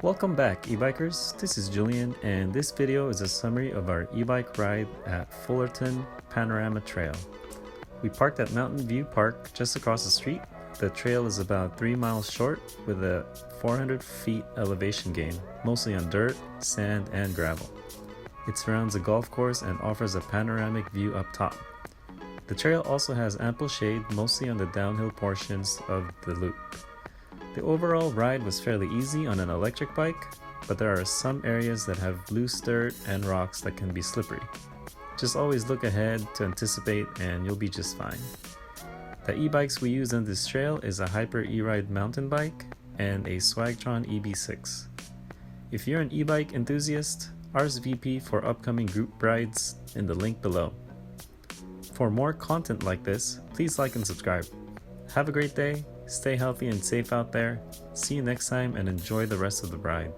Welcome back, e-bikers. This is Julian, and this video is a summary of our e-bike ride at Fullerton Panorama Trail. We parked at Mountain View Park just across the street. The trail is about 3 miles short with a 400 feet elevation gain, mostly on dirt, sand, and gravel. It surrounds a golf course and offers a panoramic view up top. The trail also has ample shade, mostly on the downhill portions of the loop. The overall ride was fairly easy on an electric bike, but there are some areas that have loose dirt and rocks that can be slippery. Just always look ahead to anticipate and you'll be just fine. The e-bikes we use on this trail is a Hyper E-Ride mountain bike and a Swagtron EB6. If you're an e-bike enthusiast, RSVP for upcoming group rides in the link below. For more content like this, please like and subscribe. Have a great day, stay healthy and safe out there, see you next time and enjoy the rest of the ride.